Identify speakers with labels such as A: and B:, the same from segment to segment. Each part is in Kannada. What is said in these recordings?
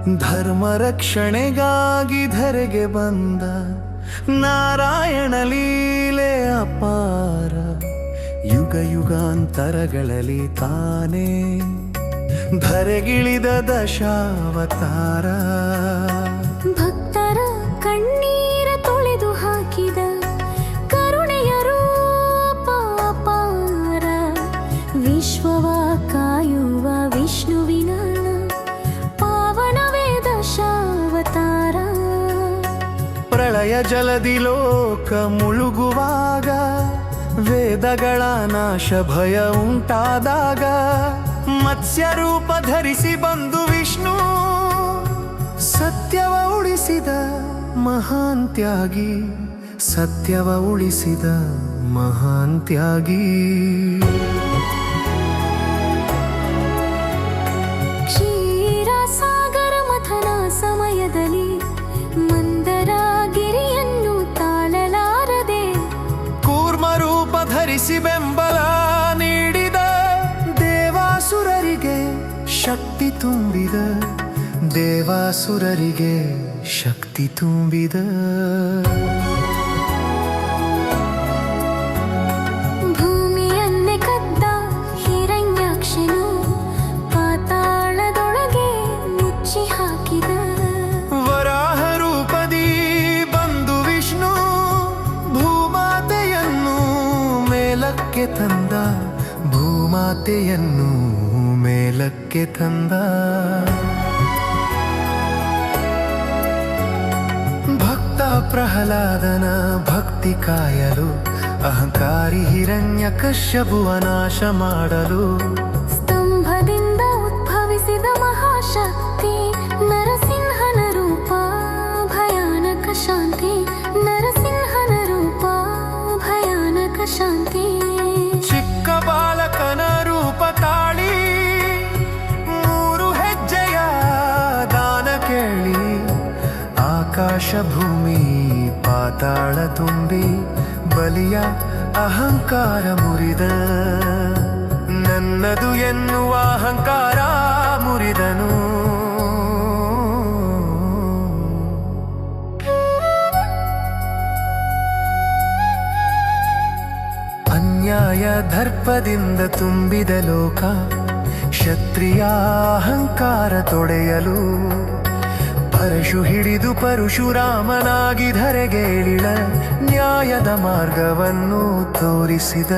A: ಧರ್ಮ ರಕ್ಷಣೆಗಾಗಿ ಧರೆಗೆ ಬಂದ ನಾರಾಯಣ ಲೀಲೆ ಅಪಾರ. ಯುಗ ಯುಗಾಂತರಗಳಲ್ಲಿ ತಾನೇ ಧರೆಗಿಳಿದ ದಶಾವತಾರ.
B: ಭಕ್ತರ ಕಣ್ಣೀರ ತೊಳೆದು ಹಾಕಿದ ಕರುಣೆಯ ರೂಪ ಅಪಾರ. ವಿಶ್ವವ ಕಾಯುವ ವಿಷ್ಣುವಿನ ಪಾವನವೇ ದಶಾವತಾರ.
A: ಪ್ರಳಯ ಜಲದಿ ಲೋಕ ಮುಳುಗುವಾಗ, ವೇದಗಳ ನಾಶ ಭಯ ಉಂಟಾದಾಗ, ಮತ್ಸ್ಯ ರೂಪ ಧರಿಸಿ ಬಂದು ವಿಷ್ಣು ಸತ್ಯವ ಉಳಿಸಿದ ಮಹಾನ್ ತ್ಯಾಗಿ. ಸತ್ಯವ ಉಳಿಸಿದ ಮಹಾನ್ ತ್ಯಾಗಿ.
B: ಕ್ಷೀರ ಸಾಗರ ಮಥನ ಸಮಯದಲ್ಲಿ ಮಂದರಗಿರಿಯನ್ನು ತಾಳಲಾರದೆ
A: ಕೂರ್ಮ ರೂಪ ಧರಿಸಿ ಬೆಂಬಲ ನೀಡಿದ ದೇವಾಸುರರಿಗೆ ಶಕ್ತಿ ತುಂಬಿದ. ದೇವಾಸುರರಿಗೆ ಶಕ್ತಿ ತುಂಬಿದ.
B: ಭೂಮಿಯನ್ನೇ ಕದ್ದ ಹಿರಣ್ಯಾಕ್ಷನು ಪಾತಾಳದೊಳಗೆ ಮುಚ್ಚಿ ಹಾಕಿದ.
A: ವರಾಹ ರೂಪದಿ ಬಂದು ವಿಷ್ಣು ಭೂಮಾತೆಯನ್ನು ಮೇಲಕ್ಕೆ ತಂದ. ಭೂಮಾತೆಯನ್ನು ಮೇಲಕ್ಕೆ ತಂದ. ಭಕ್ತ ಪ್ರಹ್ಲಾದನ ಭಕ್ತಿ ಕಾಯಲು, ಅಹಂಕಾರಿ ಹಿರಣ್ಯ ಕಶ್ಯಪುವ ನಾಶ ಮಾಡಲು,
B: ಸ್ತಂಭದಿಂದ ಉದ್ಭವಿಸಿದ ಮಹಾಶಕ್ತಿ ನರಸಿಂಹನ ರೂಪ ಭಯಾನಕ ಶಾಂತಿ. ನರಸಿಂಹನ ರೂಪ ಭಯಾನಕ ಶಾಂತಿ.
A: ಚಿಕ್ಕ ಬಾಲಕನ ರೂಪ ತಾಳಿ ಮೂರು ಹೆಜ್ಜೆಯ ದಾನ ಕೇಳಿ, ಆಕಾಶ ಭೂಮಿ ಪಾತಾಳ ತುಂಬಿ ಬಲಿಯ ಅಹಂಕಾರ ಮುರಿದ. ನನ್ನದು ಎನ್ನುವ ಅಹಂಕಾರ ಮುರಿದನು. ಅನ್ಯಾಯ ದರ್ಪದಿಂದ ತುಂಬಿದ ಲೋಕ, ಕ್ಷತ್ರಿಯ ಅಹಂಕಾರ ತೊಡೆಯಲು ಪರಶು ಹಿಡಿದು ಪರಶುರಾಮನಾಗಿ ಧರೆಗೇಳಿದ. ನ್ಯಾಯದ ಮಾರ್ಗವನ್ನು ತೋರಿಸಿದ.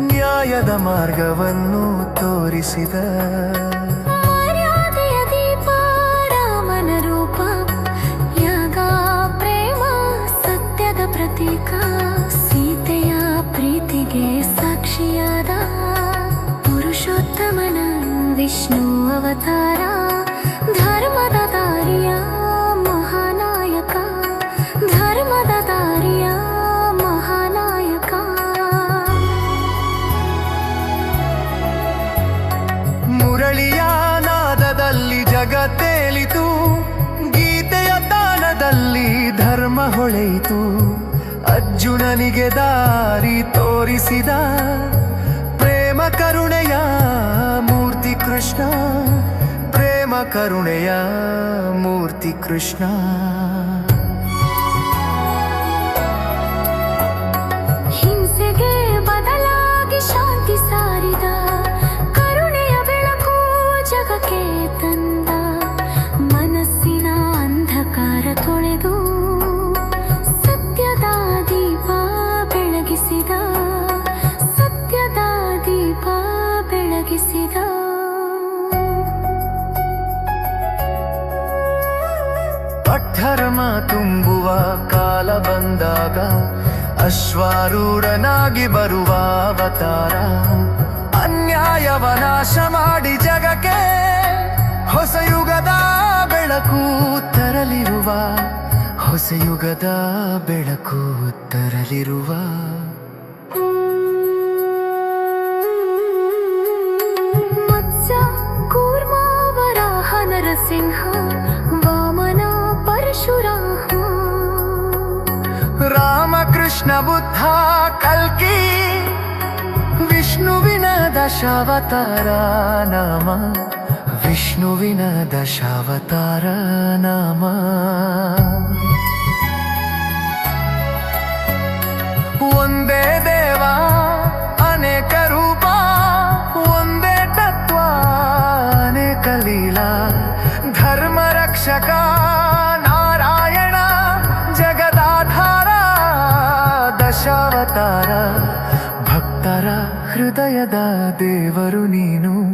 A: ನ್ಯಾಯದ ಮಾರ್ಗವನ್ನು ತೋರಿಸಿದ.
B: ಮರ್ಯಾದೆಯ ದೀಪ ರಾಮನ ರೂಪ, ಯಾಗ ಪ್ರೇಮ ಸತ್ಯದ ಪ್ರತೀಕ. ಸೀತೆಯ ಪ್ರೀತಿಗೆ ಸಾಕ್ಷಿಯಾದ ಪುರುಷೋತ್ತಮನ ವಿಷ್ಣು ಅವತಾರ. ಧರ್ಮದ ದಾರಿಯ ಮಹಾನಾಯಕ. ಧರ್ಮದ ದಾರಿಯ ಮಹಾನಾಯಕ.
A: ಮುರಳಿಯ ನಾದದಲ್ಲಿ ಜಗತ್ತೇಲಿತು, ಗೀತೆಯ ತಾಳದಲ್ಲಿ ಧರ್ಮ ಹೊಳೆಯಿತು. ಅರ್ಜುನನಿಗೆ ದಾರಿ ತೋರಿಸಿದ ಪ್ರೇಮ ಕರುಣೆಯ ಮೂರ್ತಿ ಕೃಷ್ಣ. ಪ್ರೇಮ ಕರುಣೆಯ ಮೂರ್ತಿ ಕೃಷ್ಣ.
B: ಹಿಂಸೆಗೆ ಬದಲಾಗಿ ಶಾಂತಿ ಸಾರಿದ ಕರುಣೆಯ ಬೆಳಕು ಜಗಕ್ಕೆ ತಂದ. ಮನಸ್ಸಿನ ಅಂಧಕಾರ ತೊಳೆದು ಸತ್ಯದ ದೀಪ ಬೆಳಗಿಸಿದ. ಸತ್ಯದ ದೀಪ ಬೆಳಗಿಸಿದ.
A: ಅಧರ್ಮ ತುಂಬುವ ಕಾಲ ಬಂದಾಗ, ಅಶ್ವಾರೂಢನಾಗಿ ಬರುವ ಅವತಾರ. ಅನ್ಯಾಯವ ನಾಶ ಮಾಡಿ ಜಗಕ್ಕೆ ಹೊಸ ಯುಗದ ಬೆಳಕು ತರಲಿರುವ. ಹೊಸ ಯುಗದ ಬೆಳಕು ತರಲಿರುವ.
B: ಮತ್ಸ್ಯ ಕೂರ್ಮ ವರಾಹ ನರಸಿಂಹ ವಾಮನ ಪರಶುರಾಮ.
A: ರಾಮಕೃಷ್ಣ ಬುದ್ಧ ಕಲ್ಕಿ ವಿಷ್ಣುವಿನ ದಶಾವತಾರ ನಾಮ. ವಿಷ್ಣುವಿನ ದಶಾವತಾರ ನಾಮ. ಒಂದೇ ದೇವ ಅನೇಕ ರೂಪ, ಒಂದೇ ತತ್ವ ಅನೇಕ ಲೀಲಾ. ಧರ್ಮ ರಕ್ಷಕ ನಾರಾಯಣ, ಜಗದಾಧಾರ ದಶಾವತಾರ. ಭಕ್ತರ ಹೃದಯದ ದೇವರು ನೀನು.